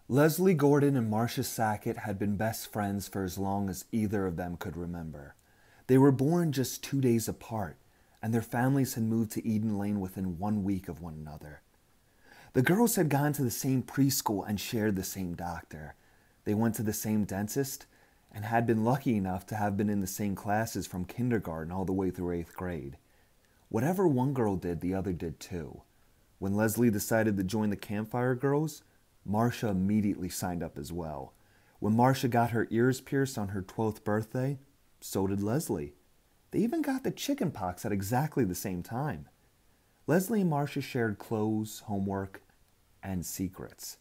Leslie Gordon and Marcia Sackett had been best friends for as long as either of them could remember. They were born just 2 days apart, and their families had moved to Eden Lane within 1 week of one another. The girls had gone to the same preschool and shared the same doctor. They went to the same dentist and had been lucky enough to have been in the same classes from kindergarten all the way through 8th grade. Whatever one girl did, the other did too. When Leslie decided to join the Campfire Girls, Marcia immediately signed up as well. When Marcia got her ears pierced on her 12th birthday, so did Leslie. They even got the chicken pox at exactly the same time. Leslie and Marcia shared clothes, homework, and secrets.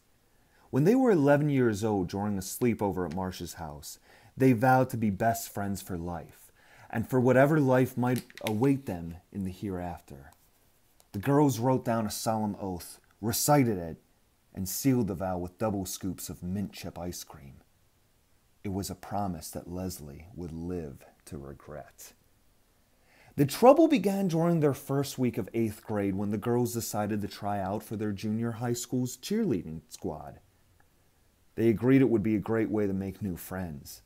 When they were 11 years old during a sleepover at Marcia's house, they vowed to be best friends for life, and for whatever life might await them in the hereafter. The girls wrote down a solemn oath, recited it, and sealed the vow with double scoops of mint chip ice cream. It was a promise that Leslie would live to regret. The trouble began during their first week of 8th grade when the girls decided to try out for their junior high school's cheerleading squad. They agreed it would be a great way to make new friends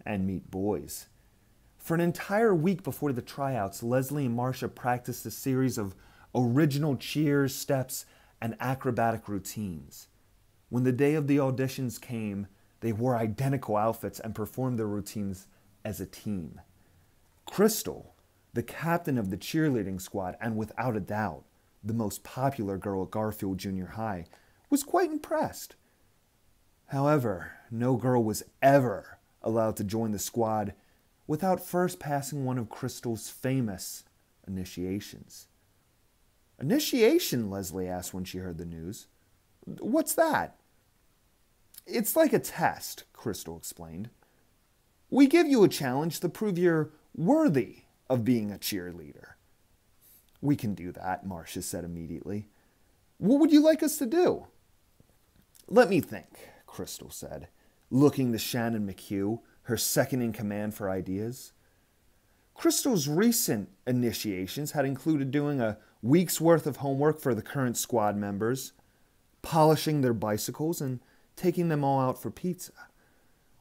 and meet boys. For an entire week before the tryouts, Leslie and Marcia practiced a series of original cheers, steps, and acrobatic routines. When the day of the auditions came, they wore identical outfits and performed their routines as a team. Crystal, the captain of the cheerleading squad and without a doubt the most popular girl at Garfield Junior High, was quite impressed. However, no girl was ever allowed to join the squad without first passing one of Crystal's famous initiations. "Initiation?" Leslie asked when she heard the news. "What's that?" "It's like a test," Crystal explained. "We give you a challenge to prove you're worthy of being a cheerleader." "We can do that," Marcia said immediately. "What would you like us to do?" "Let me think," Crystal said, looking to Shannon McHugh, her second in command, for ideas. Crystal's recent initiations had included doing a week's worth of homework for the current squad members, polishing their bicycles, and taking them all out for pizza.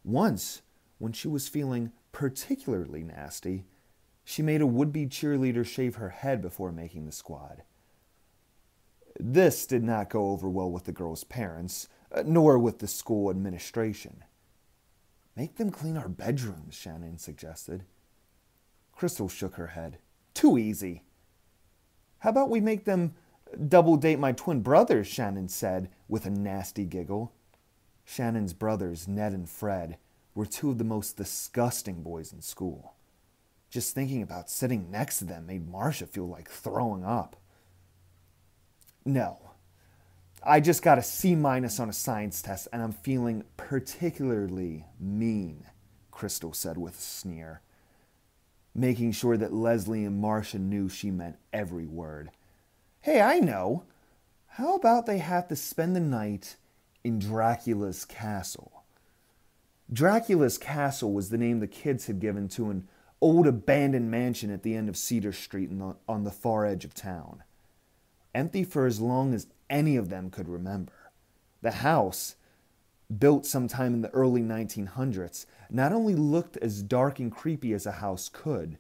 Once, when she was feeling particularly nasty, she made a would-be cheerleader shave her head before making the squad. This did not go over well with the girls' parents, nor with the school administration. "Make them clean our bedrooms," Shannon suggested. Crystal shook her head. "Too easy." "How about we make them double date my twin brothers?" Shannon said with a nasty giggle. Shannon's brothers, Ned and Fred, were two of the most disgusting boys in school. Just thinking about sitting next to them made Marcia feel like throwing up. "No. I just got a C- on a science test and I'm feeling particularly mean," Crystal said with a sneer, making sure that Leslie and Marcia knew she meant every word. "Hey, I know. How about they have to spend the night in Dracula's castle?" Dracula's castle was the name the kids had given to an old abandoned mansion at the end of Cedar Street on the far edge of town. Empty for as long as any of them could remember. The house, built sometime in the early 1900s, not only looked as dark and creepy as a house could,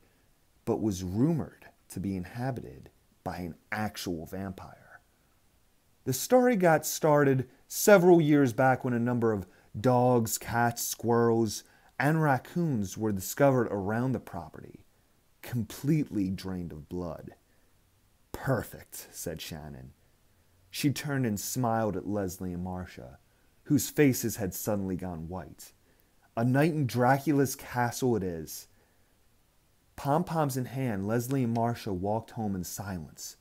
but was rumored to be inhabited by an actual vampire. The story got started several years back when a number of dogs, cats, squirrels, and raccoons were discovered around the property, completely drained of blood. "Perfect," said Shannon. She turned and smiled at Leslie and Marcia, whose faces had suddenly gone white. "A night in Dracula's castle it is." Pom-poms in hand, Leslie and Marcia walked home in silence.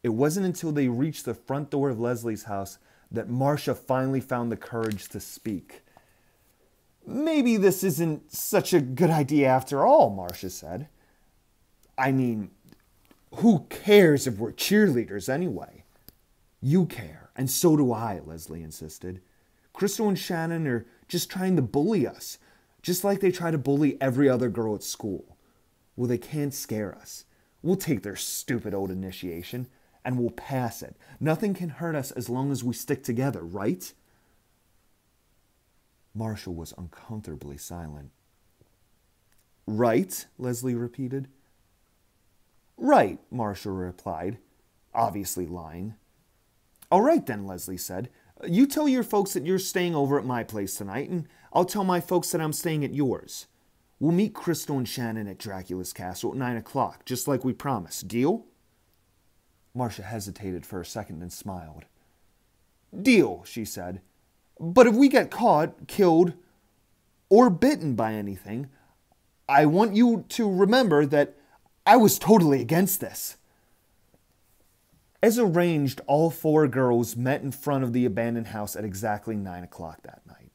It wasn't until they reached the front door of Leslie's house that Marcia finally found the courage to speak. "Maybe this isn't such a good idea after all," Marcia said. "I mean, who cares if we're cheerleaders anyway?" "You care, and so do I," Leslie insisted. "Crystal and Shannon are just trying to bully us, just like they try to bully every other girl at school. Well, they can't scare us. We'll take their stupid old initiation, and we'll pass it. Nothing can hurt us as long as we stick together, right?" Marcia was uncomfortably silent. Right, Leslie repeated. Right, Marcia replied, obviously lying. All right then, Leslie said. You tell your folks that you're staying over at my place tonight, and I'll tell my folks that I'm staying at yours. We'll meet Crystal and Shannon at Dracula's castle at 9 o'clock, just like we promised. Deal? Marcia hesitated for a second and smiled. Deal, she said. But if we get caught, killed, or bitten by anything, I want you to remember that I was totally against this. As arranged, all four girls met in front of the abandoned house at exactly 9 o'clock that night.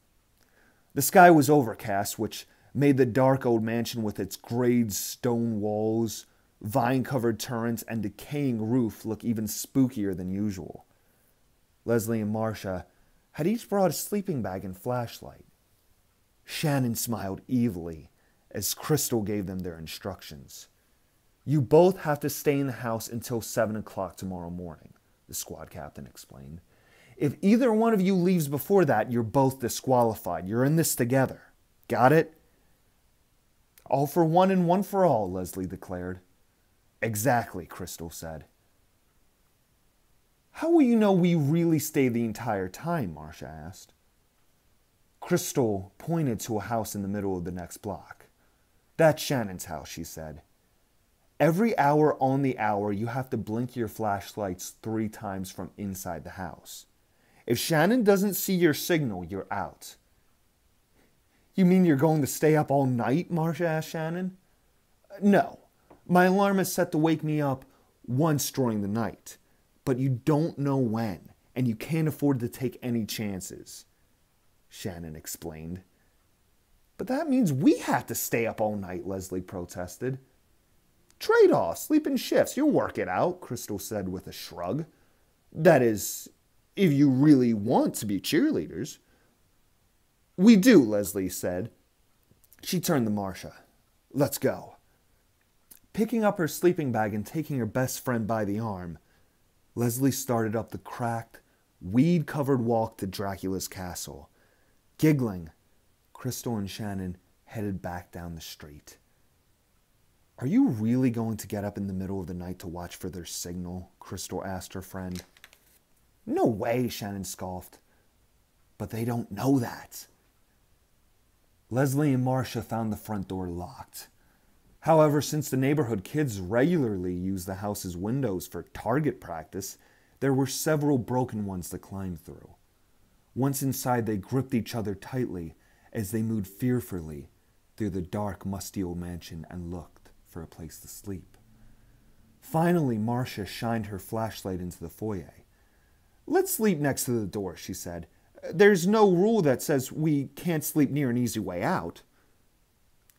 The sky was overcast, which made the dark old mansion with its grayed stone walls, vine-covered turrets, and decaying roof look even spookier than usual. Leslie and Marcia had each brought a sleeping bag and flashlight. Shannon smiled evilly as Crystal gave them their instructions. You both have to stay in the house until 7 o'clock tomorrow morning, the squad captain explained. If either one of you leaves before that, you're both disqualified. You're in this together. Got it? All for one and one for all, Leslie declared. Exactly, Crystal said. How will you know we really stay the entire time? Marcia asked. Crystal pointed to a house in the middle of the next block. That's Shannon's house, she said. Every hour on the hour, you have to blink your flashlights 3 times from inside the house. If Shannon doesn't see your signal, you're out. You mean you're going to stay up all night? Marcia asked Shannon. No. My alarm is set to wake me up once during the night. But you don't know when, and you can't afford to take any chances, Shannon explained. But that means we have to stay up all night, Leslie protested. Trade-off, sleep in shifts, you'll work it out, Crystal said with a shrug. That is, if you really want to be cheerleaders. We do, Leslie said. She turned to Marcia. Let's go. Picking up her sleeping bag and taking her best friend by the arm, Leslie started up the cracked, weed-covered walk to Dracula's castle. Giggling, Crystal and Shannon headed back down the street. Are you really going to get up in the middle of the night to watch for their signal? Crystal asked her friend. No way, Shannon scoffed. But they don't know that. Leslie and Marcia found the front door locked. However, since the neighborhood kids regularly use the house's windows for target practice, there were several broken ones to climb through. Once inside, they gripped each other tightly as they moved fearfully through the dark, musty old mansion and looked for a place to sleep. Finally, Marcia shined her flashlight into the foyer. Let's sleep next to the door, she said. There's no rule that says we can't sleep near an easy way out.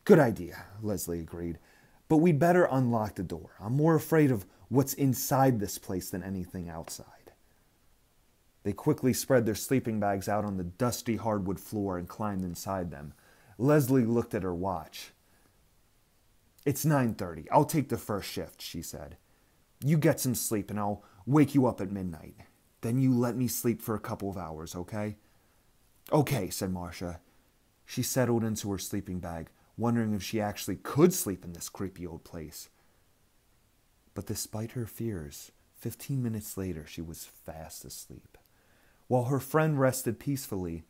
Good idea, Leslie agreed. But we'd better unlock the door. I'm more afraid of what's inside this place than anything outside. They quickly spread their sleeping bags out on the dusty hardwood floor and climbed inside them. Leslie looked at her watch. It's 9:30. I'll take the first shift, she said. You get some sleep and I'll wake you up at midnight. Then you let me sleep for a couple of hours, okay? Okay, said Marcia. She settled into her sleeping bag, wondering if she actually could sleep in this creepy old place. But despite her fears, 15 minutes later she was fast asleep. While her friend rested peacefully,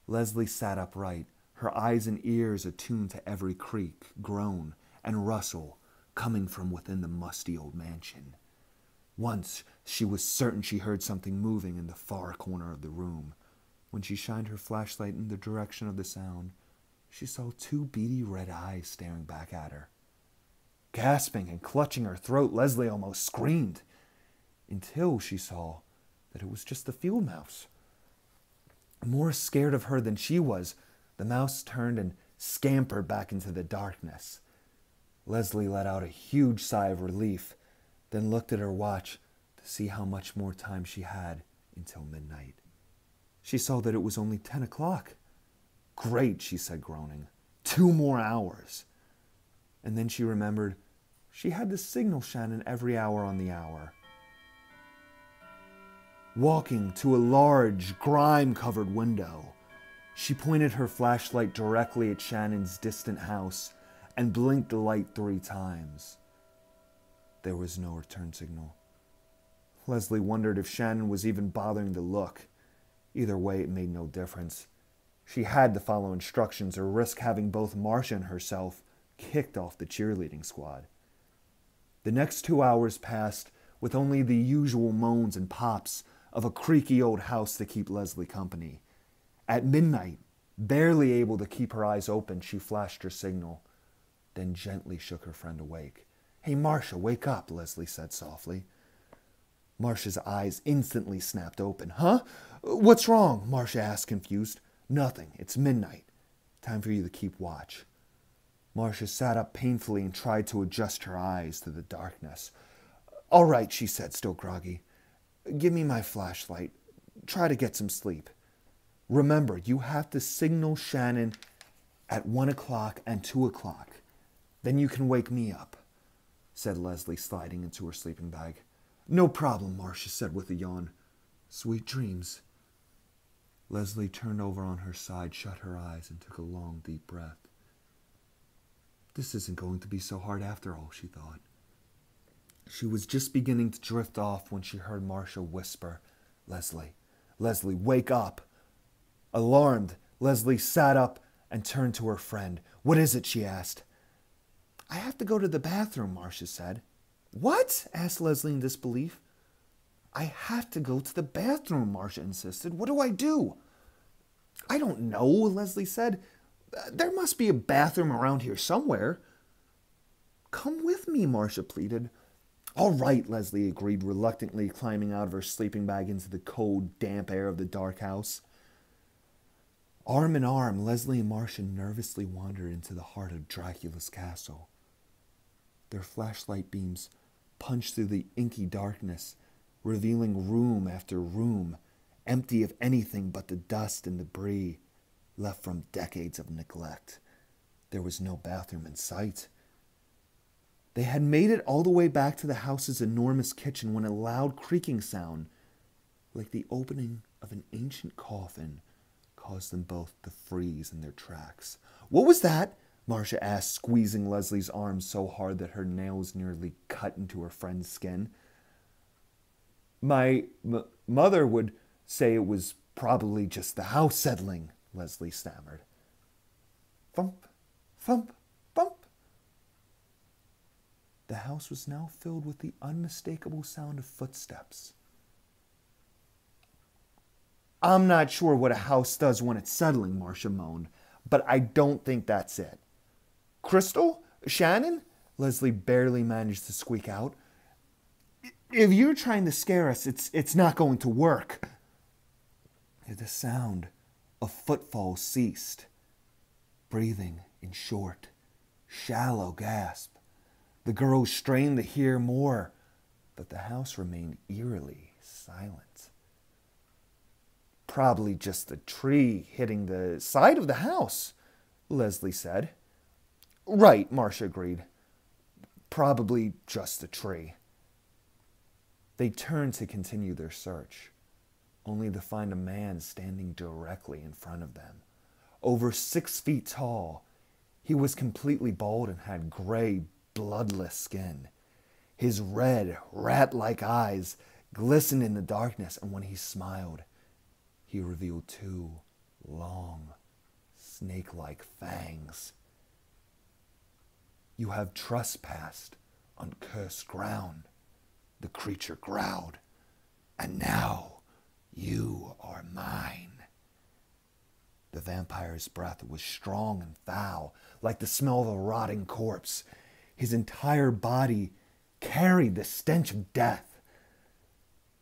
Leslie sat upright, her eyes and ears attuned to every creak, groan, and rustle coming from within the musty old mansion. Once she was certain she heard something moving in the far corner of the room. When she shined her flashlight in the direction of the sound, she saw 2 beady red eyes staring back at her. Gasping and clutching her throat, Leslie almost screamed, until she saw that it was just the field mouse. More scared of her than she was, the mouse turned and scampered back into the darkness. Leslie let out a huge sigh of relief, then looked at her watch to see how much more time she had until midnight. She saw that it was only 10 o'clock. Great, she said, groaning. 2 more hours. And then she remembered she had to signal Shannon every hour on the hour. Walking to a large, grime-covered window, She pointed her flashlight directly at Shannon's distant house and blinked the light 3 times. There was no return signal. Leslie wondered if Shannon was even bothering to look. Either way, it made no difference. She had to follow instructions or risk having both Marcia and herself kicked off the cheerleading squad. The next 2 hours passed with only the usual moans and pops of a creaky old house to keep Leslie company. At midnight, barely able to keep her eyes open, she flashed her signal, then gently shook her friend awake. "Hey, Marcia, wake up," Leslie said softly. Marcia's eyes instantly snapped open. "Huh? What's wrong?" Marcia asked, confused. "Nothing. It's midnight. Time for you to keep watch." Marcia sat up painfully and tried to adjust her eyes to the darkness. "All right," she said, still groggy. "Give me my flashlight. Try to get some sleep. Remember, you have to signal Shannon at 1 o'clock and 2 o'clock. Then you can wake me up," said Leslie, sliding into her sleeping bag. "No problem," Marcia said with a yawn. "Sweet dreams." Leslie turned over on her side, shut her eyes, and took a long, deep breath. This isn't going to be so hard after all, she thought. She was just beginning to drift off when she heard Marcia whisper, Leslie, wake up." Alarmed, Leslie sat up and turned to her friend. "What is it?" she asked. "I have to go to the bathroom," Marcia said. "What?" asked Leslie in disbelief. "I have to go to the bathroom," Marcia insisted. "What do I do?" "I don't know," Leslie said. "There must be a bathroom around here somewhere." "Come with me," Marcia pleaded. "All right," Leslie agreed, reluctantly climbing out of her sleeping bag into the cold, damp air of the dark house. Arm in arm, Leslie and Marcia nervously wandered into the heart of Dracula's castle. Their flashlight beams punched through the inky darkness, revealing room after room, empty of anything but the dust and debris left from decades of neglect. There was no bathroom in sight. They had made it all the way back to the house's enormous kitchen when a loud creaking sound, like the opening of an ancient coffin, caused them both to freeze in their tracks. "What was that?" Marcia asked, squeezing Leslie's arm so hard that her nails nearly cut into her friend's skin. My mother would say it was probably just the house settling," Leslie stammered. Thump, thump, thump. The house was now filled with the unmistakable sound of footsteps. "I'm not sure what a house does when it's settling," Marcia moaned, "but I don't think that's it." "Crystal? Shannon?" Leslie barely managed to squeak out. "If you're trying to scare us, it's not going to work." The sound of footfalls ceased, breathing in short, shallow gasps. The girls strained to hear more, but the house remained eerily silent. "Probably just a tree hitting the side of the house," Leslie said. "Right," Marcia agreed. "Probably just a tree." They turned to continue their search, only to find a man standing directly in front of them. Over 6 feet tall, he was completely bald and had gray, bloodless skin. His red, rat-like eyes glistened in the darkness, and when he smiled, he revealed 2 long, snake-like fangs. "You have trespassed on cursed ground," the creature growled, "and now you are mine." The vampire's breath was strong and foul, like the smell of a rotting corpse. His entire body carried the stench of death.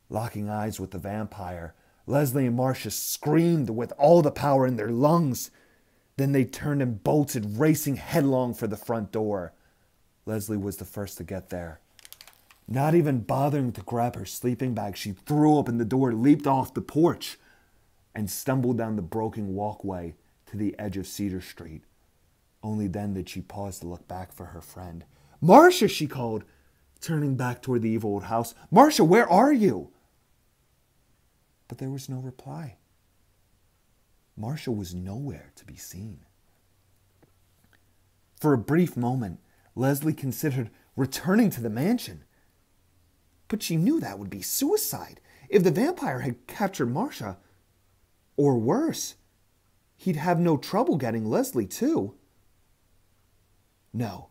Locking eyes with the vampire, Leslie and Marcia screamed with all the power in their lungs. Then they turned and bolted, racing headlong for the front door. Leslie was the first to get there. Not even bothering to grab her sleeping bag, she threw open the door, leaped off the porch, and stumbled down the broken walkway to the edge of Cedar Street. Only then did she pause to look back for her friend. "Marcia," she called, turning back toward the evil old house. "Marcia, where are you?" But there was no reply. Marcia was nowhere to be seen. For a brief moment, Leslie considered returning to the mansion. But she knew that would be suicide. If the vampire had captured Marcia, or worse, he'd have no trouble getting Leslie too. No,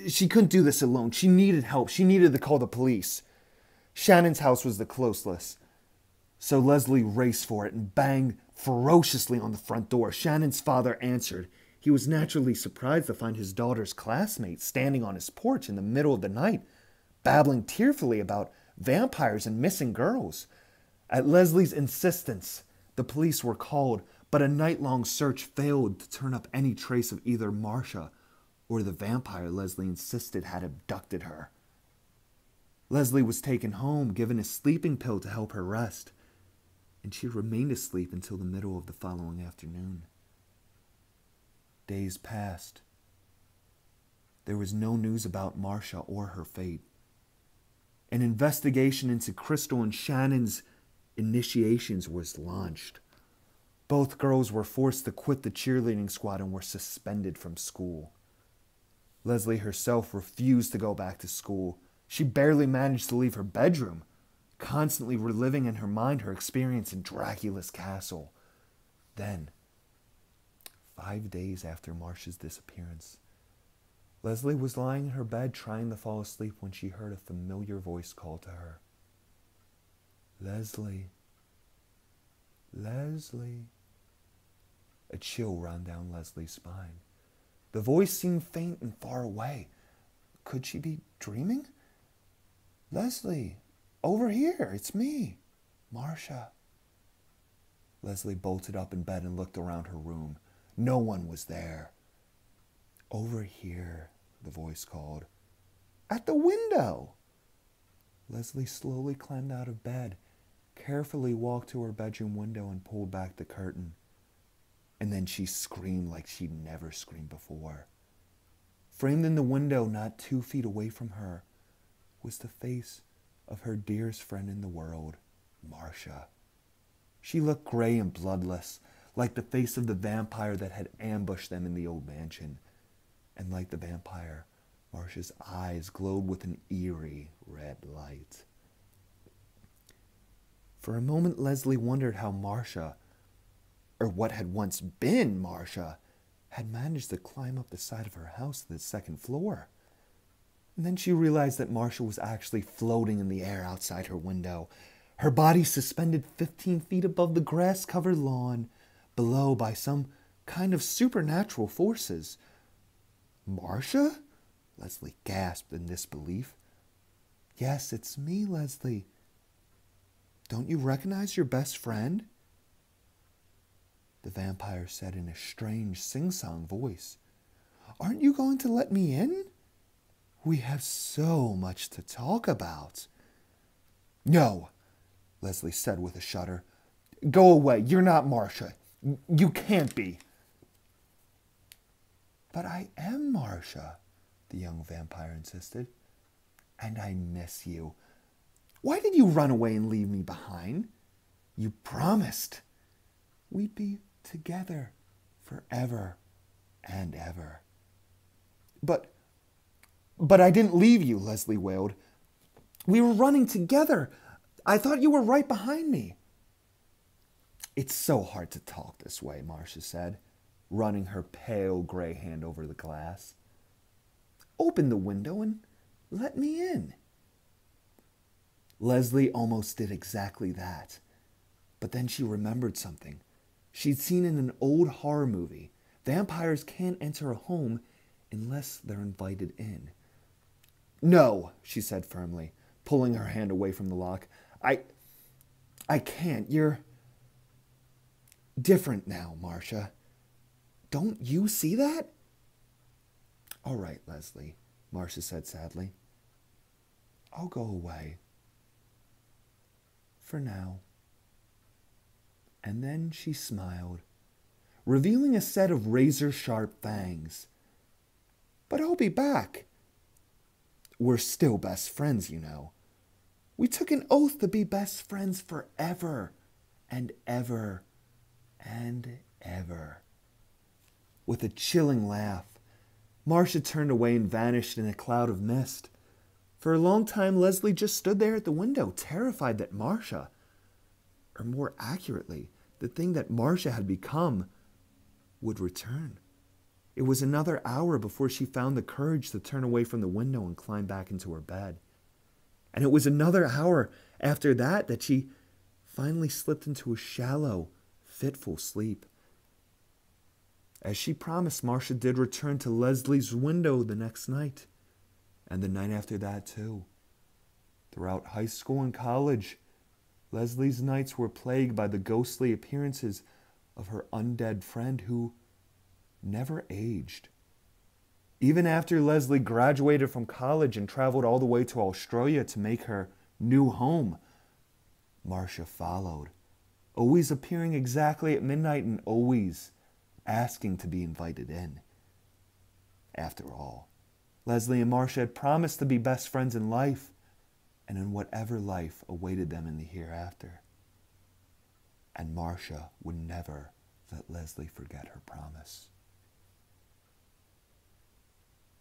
she couldn't do this alone. She needed help. She needed to call the police. Shannon's house was the closest, so Leslie raced for it and banged ferociously on the front door. Shannon's father answered. He was naturally surprised to find his daughter's classmate standing on his porch in the middle of the night, babbling tearfully about vampires and missing girls. At Leslie's insistence, the police were called, but a night-long search failed to turn up any trace of either Marcia or the vampire Leslie insisted had abducted her. Leslie was taken home, given a sleeping pill to help her rest, and she remained asleep until the middle of the following afternoon. Days passed. There was no news about Marcia or her fate. An investigation into Crystal and Shannon's initiations was launched. Both girls were forced to quit the cheerleading squad and were suspended from school. Leslie herself refused to go back to school. She barely managed to leave her bedroom, constantly reliving in her mind her experience in Dracula's castle. Then, 5 days after Marcia's disappearance, Leslie was lying in her bed trying to fall asleep when she heard a familiar voice call to her. Leslie. Leslie. A chill ran down Leslie's spine. The voice seemed faint and far away. Could she be dreaming? Leslie, over here, it's me, Marcia. Leslie bolted up in bed and looked around her room. No one was there. Over here, the voice called. At the window. Leslie slowly climbed out of bed, carefully walked to her bedroom window and pulled back the curtain. And then she screamed like she'd never screamed before. Framed in the window, not 2 feet away from her, was the face of her dearest friend in the world, Marcia. She looked gray and bloodless, like the face of the vampire that had ambushed them in the old mansion. And like the vampire, Marcia's eyes glowed with an eerie red light. For a moment, Leslie wondered how Marcia, or what had once been Marcia, had managed to climb up the side of her house to the 2nd floor. And then she realized that Marcia was actually floating in the air outside her window, her body suspended 15 feet above the grass-covered lawn, below by some kind of supernatural forces. Marcia? Leslie gasped in disbelief. Yes, it's me, Leslie. Don't you recognize your best friend? The vampire said in a strange sing-song voice. Aren't you going to let me in? We have so much to talk about. No, Leslie said with a shudder. Go away. You're not Marcia. You can't be. But I am Marcia, the young vampire insisted. And I miss you. Why did you run away and leave me behind? You promised we'd be together forever and ever. But I didn't leave you, Leslie wailed. We were running together. I thought you were right behind me. It's so hard to talk this way, Marcia said, running her pale gray hand over the glass. Open the window and let me in. Leslie almost did exactly that. But then she remembered something. She'd seen in an old horror movie. Vampires can't enter a home unless they're invited in. No, she said firmly, pulling her hand away from the lock. I can't. You're different now, Marcia. Don't you see that? All right, Leslie, Marcia said sadly. I'll go away. For now. And then she smiled, revealing a set of razor-sharp fangs. But I'll be back. We're still best friends, you know. We took an oath to be best friends forever and ever and ever. With a chilling laugh, Marcia turned away and vanished in a cloud of mist. For a long time, Leslie just stood there at the window, terrified that Marcia, or more accurately, the thing that Marcia had become, would return. It was another hour before she found the courage to turn away from the window and climb back into her bed. And it was another hour after that that she finally slipped into a shallow, fitful sleep. As she promised, Marcia did return to Leslie's window the next night, and the night after that too. Throughout high school and college, Leslie's nights were plagued by the ghostly appearances of her undead friend who never aged. Even after Leslie graduated from college and traveled all the way to Australia to make her new home, Marcia followed, always appearing exactly at midnight and always asking to be invited in. After all, Leslie and Marcia had promised to be best friends in life and in whatever life awaited them in the hereafter. And Marcia would never let Leslie forget her promise.